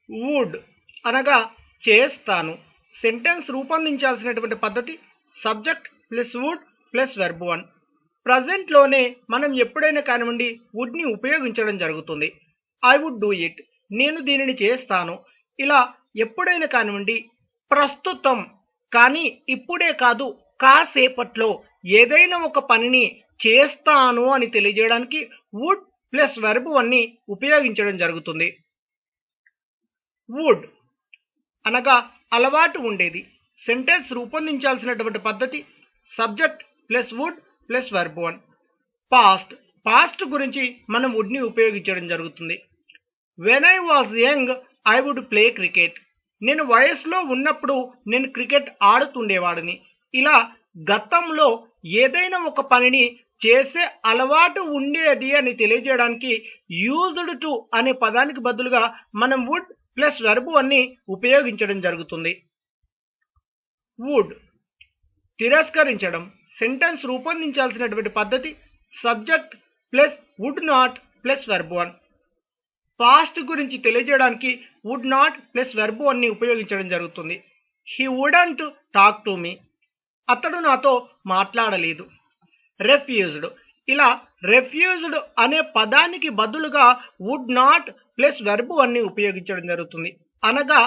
Would అనగా చేస్తాను. Sentence రూపొందించాల్సినటువంటి పద్ధతి subject plus would plus verb one. ప్రజెంట్లోనే మనం ఎప్పుడైనా కానివ్వండి వుడ్ని ఉపయోగించడం జరుగుతుంది. ఐ వుడ్ డూ ఇట్, నేను దీనిని చేస్తాను. ఇలా ఎప్పుడైనా కానివ్వండి ప్రస్తుతం కానీ ఇప్పుడే కాదు కాసేపట్లో ఏదైనా ఒక పనిని చేస్తాను అని తెలియజేయడానికి వుడ్ ప్లస్ వెర్బ్ వన్ని ఉపయోగించడం జరుగుతుంది. వుడ్ అనగా అలవాటు ఉండేది. సెంటెన్స్ రూపొందించాల్సినటువంటి పద్ధతి subject plus would plus verb one. Past, past గురించి మనం వుడ్ని ఉపయోగించడం జరుగుతుంది. When I was young I would play cricket, నేను వయసులో ఉన్నప్పుడు నేను క్రికెట్ ఆడుతుండేవాడిని. ఇలా గతంలో ఏదైనా ఒక పనిని చేసే అలవాటు ఉండేది అని తెలియజేయడానికి యూజ్డ్ టు అనే పదానికి బదులుగా మనం వుడ్ ప్లస్ వెర్బ్ వన్ని ఉపయోగించడం జరుగుతుంది. వుడ్ తిరస్కరించడం. సెంటెన్స్ రూపొందించాల్సినటువంటి పద్ధతి subject plus would not plus verb one. Past గురించి తెలియజేయడానికి వుడ్ నాట్ ప్లస్ వెర్బ్ వన్ని ఉపయోగించడం జరుగుతుంది. He wouldn't talk to me, అతడు నాతో మాట్లాడలేదు. రెఫ్యూజ్డ్, ఇలా రెఫ్యూజ్డ్ అనే పదానికి బదులుగా వుడ్ నాట్ ప్లస్ వెర్బ్ వన్ని ఉపయోగించడం జరుగుతుంది. అనగా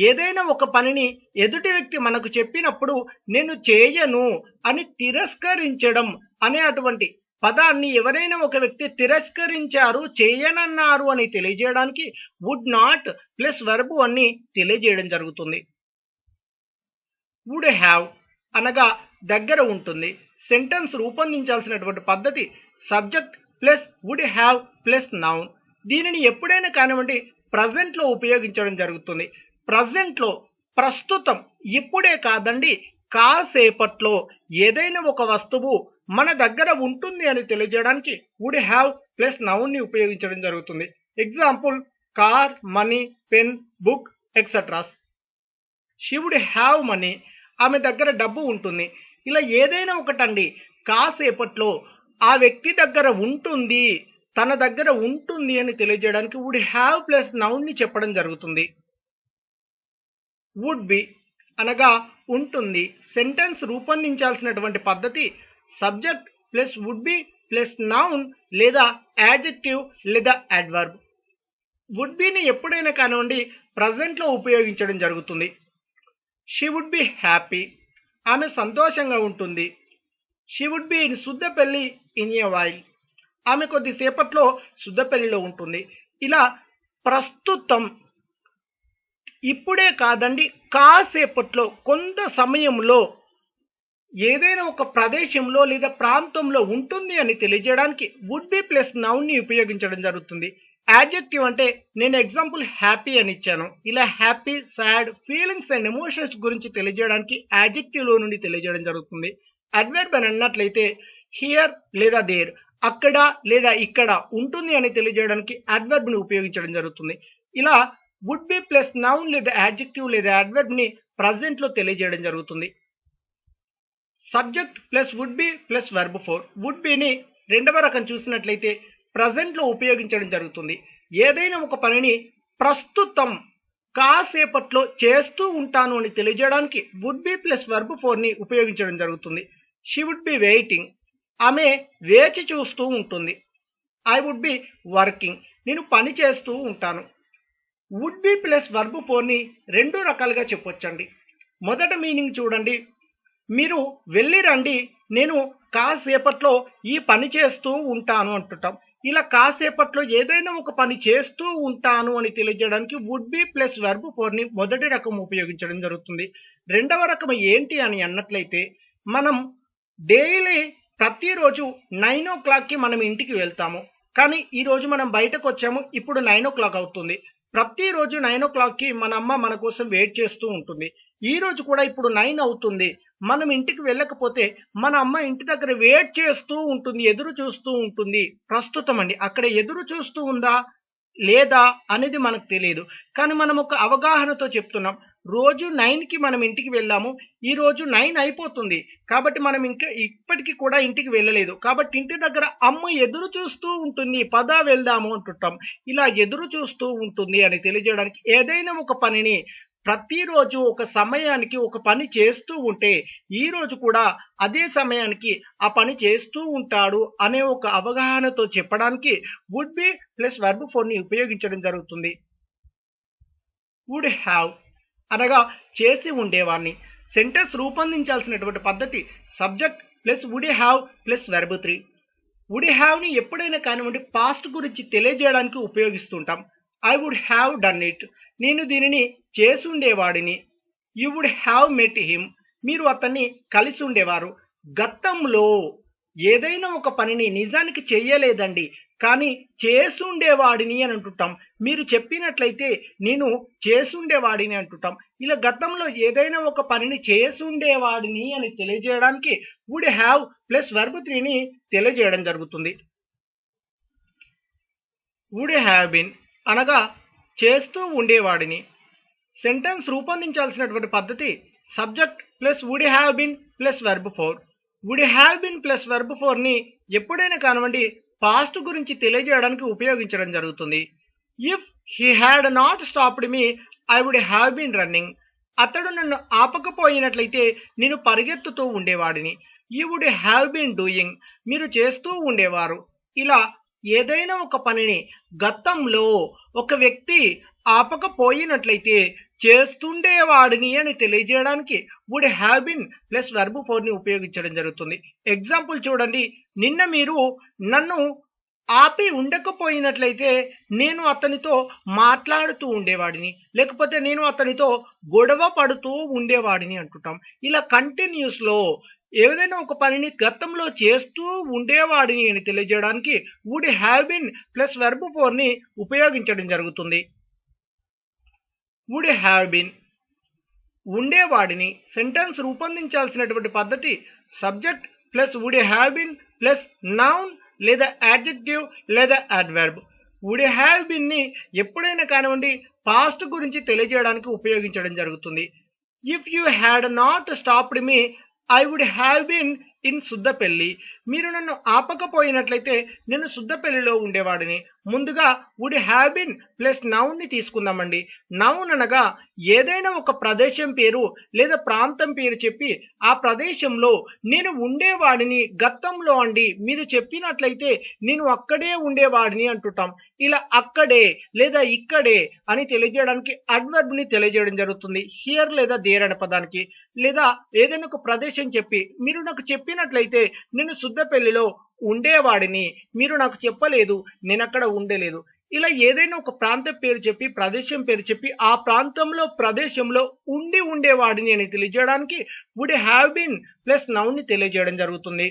ఏదైనా ఒక పనిని ఎదుటి వ్యక్తి మనకు చెప్పినప్పుడు నేను చేయను అని తిరస్కరించడం అనే అటువంటి పదాన్ని ఎవరైనా ఒక వ్యక్తి తిరస్కరించారు, చేయనన్నారు అని తెలియజేయడానికి వుడ్ నాట్ ప్లస్ వెర్బ్ వన్ని తెలియజేయడం జరుగుతుంది. వుడ్ హ్యావ్ అనగా దగ్గర ఉంటుంది. సెంటెన్స్ రూపొందించాల్సినటువంటి పద్ధతి subject plus would have plus noun. దీనిని ఎప్పుడైనా కానివ్వండి ప్రజెంట్లో ఉపయోగించడం జరుగుతుంది. ప్రజెంట్లో ప్రస్తుతం ఇప్పుడే కాదండి కాసేపట్లో ఏదైనా ఒక వస్తువు మన దగ్గర ఉంటుంది అని తెలియజేయడానికి వుడ్ హ్యావ్ ప్లస్ నౌన్ ని ఉపయోగించడం జరుగుతుంది. Example car, money, pen, book etceteras. She would have money, ఆమె దగ్గర డబ్బు ఉంటుంది. ఇలా ఏదైనా ఒకటండి కాసేపట్లో ఆ వ్యక్తి దగ్గర ఉంటుంది, తన దగ్గర ఉంటుంది అని తెలియజేయడానికి వుడ్ హ్యావ్ ప్లస్ నౌన్ ని చెప్పడం జరుగుతుంది. వుడ్ బి అనగా ఉంటుంది. సెంటెన్స్ రూపొందించాల్సినటువంటి పద్ధతి subject plus would be plus noun లేదా యాడ్జెక్టివ్ లేదా అడ్వర్బ్. వుడ్ బిని ఎప్పుడైనా కానివ్వండి ప్రజెంట్లో ఉపయోగించడం జరుగుతుంది. షీ వుడ్ బి హ్యాపీ, ఆమె సంతోషంగా ఉంటుంది. She would be in Suddapalli in a while, ఆమె కొద్దిసేపట్లో సుద్దపల్లిలో ఉంటుంది. ఇలా ప్రస్తుతం ఇప్పుడే కాదండి కాసేపట్లో కొంత సమయంలో ఏదైనా ఒక ప్రదేశంలో లేదా ప్రాంతంలో ఉంటుంది అని తెలియజేయడానికి వుడ్ బి ప్లస్ నౌన్ ని ఉపయోగించడం జరుగుతుంది. యాడ్జెక్టివ్ అంటే నేను ఎగ్జాంపుల్ హ్యాపీ అని ఇచ్చాను. ఇలా happy, sad, feelings and emotions గురించి తెలియజేయడానికి యాడ్జెక్టివ్ లో నుండి తెలియజేయడం జరుగుతుంది. అడ్వర్బ్ అని అన్నట్లయితే హియర్ లేదా దేర్, అక్కడ లేదా ఇక్కడ ఉంటుంది అని తెలియజేయడానికి అడ్వర్బ్ ని ఉపయోగించడం జరుగుతుంది. ఇలా వుడ్ బి ప్లస్ నౌన్ లేదా యాడ్జెక్టివ్ లేదా అడ్వర్బ్ ని ప్రజెంట్ లో తెలియజేయడం జరుగుతుంది. Subject plus would be plus verb four. Would బిని రెండవ రకం చూసినట్లయితే ప్రజెంట్ లో ఉపయోగించడం జరుగుతుంది. ఏదైనా ఒక పనిని ప్రస్తుతం కాసేపట్లో చేస్తూ ఉంటాను అని తెలియజేయడానికి would be plus verb four ని ఉపయోగించడం జరుగుతుంది. షీ వుడ్ బి వెయిటింగ్, ఆమె వేచి చూస్తూ ఉంటుంది. ఐ వుడ్ బి వర్కింగ్, నేను పని చేస్తూ ఉంటాను. Would be plus verb four ని రెండు రకాలుగా చెప్పొచ్చండి. మొదటి మీనింగ్ చూడండి, మీరు వెళ్ళి రండి, నేను కాసేపట్లో ఈ పని చేస్తూ ఉంటాను అంటుంటాం. ఇలా కాసేపట్లో ఏదైనా ఒక పని చేస్తూ ఉంటాను అని తెలియజేయడానికి would be plus verb four ని మొదటి రకం ఉపయోగించడం జరుగుతుంది. రెండవ రకం ఏంటి అని అన్నట్లయితే మనం డైలీ ప్రతిరోజు 9 o'clock కి మనం ఇంటికి వెళ్తాము. కానీ ఈ రోజు మనం బయటకు వచ్చాము, ఇప్పుడు 9 o'clock అవుతుంది. ప్రతిరోజు 9 o'clock కి మన అమ్మ మన కోసం వెయిట్ చేస్తూ ఉంటుంది. ఈ రోజు కూడా ఇప్పుడు 9 అవుతుంది, మనం ఇంటికి వెళ్ళకపోతే మన అమ్మ ఇంటి దగ్గర వెయిట్ చేస్తూ ఉంటుంది, ఎదురు చూస్తూ ఉంటుంది. ప్రస్తుతం అండి అక్కడ ఎదురు చూస్తూ ఉందా లేదా అనేది మనకు తెలియదు, కానీ మనం ఒక అవగాహనతో చెప్తున్నాం. రోజు 9కి మనం ఇంటికి వెళ్ళాము. ఈ రోజు 9 అయిపోతుంది. కాబట్టి మనం ఇంకా ఇప్పటికి కూడా ఇంటికి వెళ్ళలేదు. కాబట్టి ఇంటి దగ్గర అమ్మ ఎదురు చూస్తూ ఉంటుంది. పద వెళ్దాము అంటుంటాం. ఇలా ఎదురు చూస్తూ ఉంటుంది అని తెలియజేయడానికి ఏదైనా ఒక పనిని ప్రతిరోజు ఒక సమయానికి ఒక పని చేస్తూ ఉంటే ఈ రోజు కూడా అదే సమయానికి ఆ పని చేస్తూ ఉంటాడు అనే ఒక అవగాహనతో చెప్పడానికి would be plus verb four ని ఉపయోగించడం జరుగుతుంది. వుడ్ హ్యావ్ అనగా చేసి ఉండేవాడిని. సెంటెన్స్ రూపొందించాల్సినటువంటి పద్ధతి subject plus would have plus verb 3. Would have ని ఎప్పుడైనా కానివ్వండి పాస్ట్ గురించి తెలియజేయడానికి ఉపయోగిస్తుంటాం. I would have done it, నేను దీనిని చేసి ఉండేవాడిని. You would have met him, మీరు అతన్ని కలిసి ఉండేవారు. గతంలో ఏదైనా ఒక పనిని నిజానికి చెయ్యలేదండి కానీ చేసుండేవాడిని అని అంటుంటాం. మీరు చెప్పినట్లయితే నేను చేసుండేవాడిని అంటుంటాం. ఇలా గతంలో ఏదైనా ఒక పనిని చేసుండేవాడిని అని తెలియజేయడానికి వుడ్ హ్యావ్ ప్లస్ వర్బ్ 3ని తెలియజేయడం జరుగుతుంది. వుడ్ హ్యావ్ బిన్ అనగా చేస్తూ ఉండేవాడిని. సెంటెన్స్ రూపొందించాల్సినటువంటి పద్ధతి subject plus would have been plus verb 4. Would have been plus verb 4ని ఎప్పుడైనా కానివ్వండి పాస్ట్ గురించి తెలియజేయడానికి ఉపయోగించడం జరుగుతుంది. If he had not stopped me I would have been running, అతడు నన్ను ఆపకపోయినట్లయితే నేను పరిగెత్తుతూ ఉండేవాడిని. You would have been doing, మీరు చేస్తూ ఉండేవారు. ఇలా ఏదైనా ఒక పనిని గతంలో ఒక వ్యక్తి ఆపకపోయినట్లయితే చేస్తుండేవాడిని అని తెలియజేయడానికి would have been plus verb 4ని ఉపయోగించడం జరుగుతుంది. ఎగ్జాంపుల్ చూడండి, నిన్న మీరు నన్ను ఆపి ఉండకపోయినట్లయితే నేను అతనితో మాట్లాడుతూ ఉండేవాడిని, లేకపోతే నేను అతనితో గొడవ పడుతూ ఉండేవాడిని అంటుంటాం. ఇలా కంటిన్యూస్ లో ఏదైనా ఒక పనిని గతంలో చేస్తూ ఉండేవాడిని అని తెలియజేయడానికి would have been plus verb 4ని ఉపయోగించడం జరుగుతుంది. వుడ్ హ్యావ్ బిన్ ఉండేవాడిని. సెంటెన్స్ రూపొందించాల్సినటువంటి పద్ధతి subject plus would have been plus noun లేదా యాడ్జెక్టివ్ లేదా అడ్వర్బ్. వుడ్ హ్యావ్ బిన్ ని ఎప్పుడైనా కానివ్వండి పాస్ట్ గురించి తెలియజేయడానికి ఉపయోగించడం జరుగుతుంది. If you had not stopped me I would have been in Suddapelli, మీరు నన్ను ఆపకపోయినట్లయితే నేను సుద్దపెల్లిలో ఉండేవాడిని. ముందుగా would have been plus noun ని తీసుకుందామండి. నౌన్ అనగా ఏదైనా ఒక ప్రదేశం పేరు లేదా ప్రాంతం పేరు చెప్పి ఆ ప్రదేశంలో నేను ఉండేవాడిని గతంలో అండి మీరు చెప్పినట్లయితే నేను అక్కడే ఉండేవాడిని అంటుంటాం. ఇలా అక్కడే లేదా ఇక్కడే అని తెలియజేయడానికి అడ్వర్బ్ ని తెలియజేయడం జరుగుతుంది. హియర్ లేదా దేర్ అనే పదానికి. లేదా ఏదైనా ఒక ప్రదేశం చెప్పి మీరు నాకు చెప్పినట్లయితే నేను సుద్దపెల్లిలో ఉండేవాడిని, మీరు నాకు చెప్పలేదు, నేను అక్కడ ఉండలేదు. ఇలా ఏదైనా ఒక ప్రాంతం పేరు చెప్పి ప్రదేశం పేరు చెప్పి ఆ ప్రాంతంలో ప్రదేశంలో ఉండేవాడిని అని తెలియజేయడానికి would have been plus noun ని తెలియజేయడం జరుగుతుంది.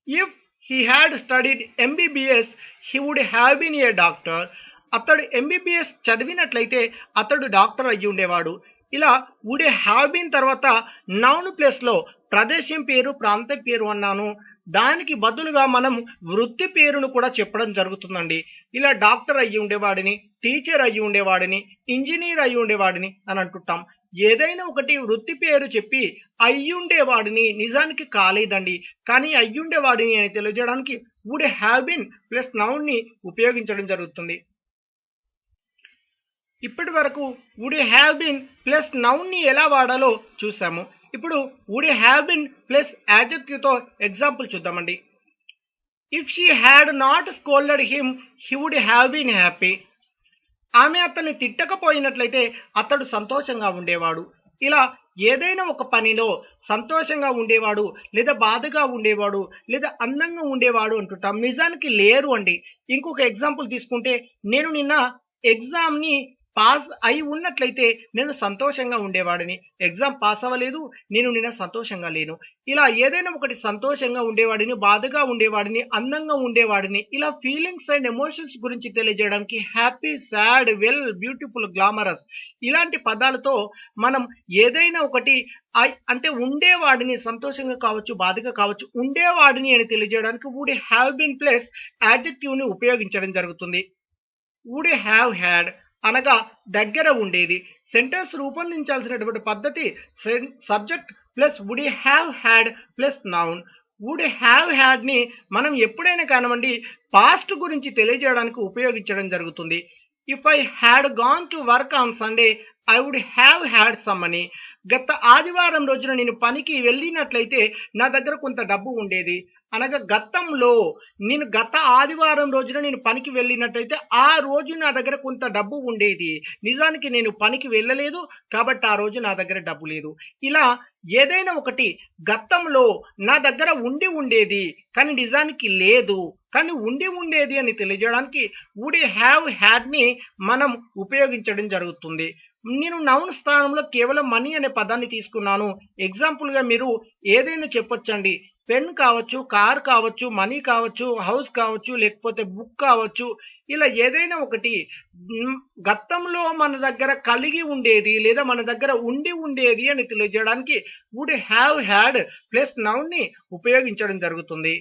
If he had studied MBBS he would have been a doctor, అతడు ఎంబీబీఎస్ చదివినట్లయితే అతడు డాక్టర్ అయ్యి ఉండేవాడు. ఇలా వుడ్ హ్యావ్ బీన్ తర్వాత నౌన్ ప్లేస్ లో ప్రదేశం పేరు ప్రాంతం పేరు అన్నాను, దానికి బదులుగా మనం వృత్తి పేరును కూడా చెప్పడం జరుగుతుందండి. ఇలా డాక్టర్ అయ్యి ఉండేవాడిని, టీచర్ అయ్యి ఉండేవాడిని, ఇంజనీర్ అయ్యి ఉండేవాడిని అని అంటుంటాం. ఏదైనా ఒకటి వృత్తి పేరు చెప్పి అయ్యుండేవాడిని నిజానికి కాలేదండి కానీ అయ్యుండేవాడిని అని తెలియజేయడానికి would have been plus noun ని ఉపయోగించడం జరుగుతుంది. ఇప్పటి వరకు would have been plus noun ని ఎలా వాడాలో చూసాము. ఇప్పుడు would have been plus adjective తో ఎగ్జాంపుల్ చూద్దామండి. If she had not scolded him he would have been happy, ఆమె అతన్ని తిట్టకపోయినట్లయితే అతడు సంతోషంగా ఉండేవాడు. ఇలా ఏదైనా ఒక పనిలో సంతోషంగా ఉండేవాడు లేదా బాధగా ఉండేవాడు లేదా అందంగా ఉండేవాడు అంటుంటాం. నిజానికి లేరు అండి. ఇంకొక ఎగ్జాంపుల్ తీసుకుంటే నేను నిన్న ఎగ్జామ్ ని పాస్ అయి ఉన్నట్లయితే నేను సంతోషంగా ఉండేవాడిని, ఎగ్జామ్ పాస్ అవ్వలేదు, నేను నిన్న సంతోషంగా లేను. ఇలా ఏదైనా ఒకటి సంతోషంగా ఉండేవాడిని, బాధగా ఉండేవాడిని, అందంగా ఉండేవాడిని, ఇలా ఫీలింగ్స్ అండ్ ఎమోషన్స్ గురించి తెలియజేయడానికి happy, sad, well, beautiful, glamorous ఇలాంటి పదాలతో మనం ఏదైనా ఒకటి అంటే ఉండేవాడిని, సంతోషంగా కావచ్చు బాధగా కావచ్చు ఉండేవాడిని అని తెలియజేయడానికి would have been plus adjective ని ఉపయోగించడం జరుగుతుంది. వుడ్ హ్యావ్ హ్యాడ్ అనగా దగ్గర ఉండేది. సెంటెన్స్ రూపొందించాల్సినటువంటి పద్ధతి subject plus would have had plus noun. Would have had ని మనం ఎప్పుడైనా కానివ్వండి పాస్ట్ గురించి తెలియజేయడానికి ఉపయోగించడం జరుగుతుంది. If I had gone to work on Sunday I would have had some money. గత ఆదివారం రోజున నేను పనికి వెళ్ళినట్లయితే నా దగ్గర కొంత డబ్బు ఉండేది. అనగా గతంలో నేను గత ఆదివారం రోజున నేను పనికి వెళ్ళినట్లయితే ఆ రోజు నా దగ్గర కొంత డబ్బు ఉండేది. నిజానికి నేను పనికి వెళ్ళలేదు కాబట్టి ఆ రోజు నా దగ్గర డబ్బు లేదు. ఇలా ఏదైనా ఒకటి గతంలో నా దగ్గర ఉండి ఉండేది కానీ నిజానికి లేదు కానీ ఉండి ఉండేది అని తెలియజేయడానికి వుడ్ హ్యావ్ హ్యాడ్ ని మనం ఉపయోగించడం జరుగుతుంది. నేను నౌన్ స్థానంలో కేవలం మనీ అనే పదాన్ని తీసుకున్నాను. ఎగ్జాంపుల్ గా మీరు ఏదైనా చెప్పొచ్చండి. పెన్ కావచ్చు, కార్ కావచ్చు, మనీ కావచ్చు, హౌస్ కావచ్చు, లేకపోతే బుక్ కావచ్చు. ఇలా ఏదైనా ఒకటి గతంలో మన దగ్గర కలిగి ఉండేది లేదా మన దగ్గర ఉండి ఉండేది అని తెలియజేయడానికి would have had plus noun ని ఉపయోగించడం జరుగుతుంది.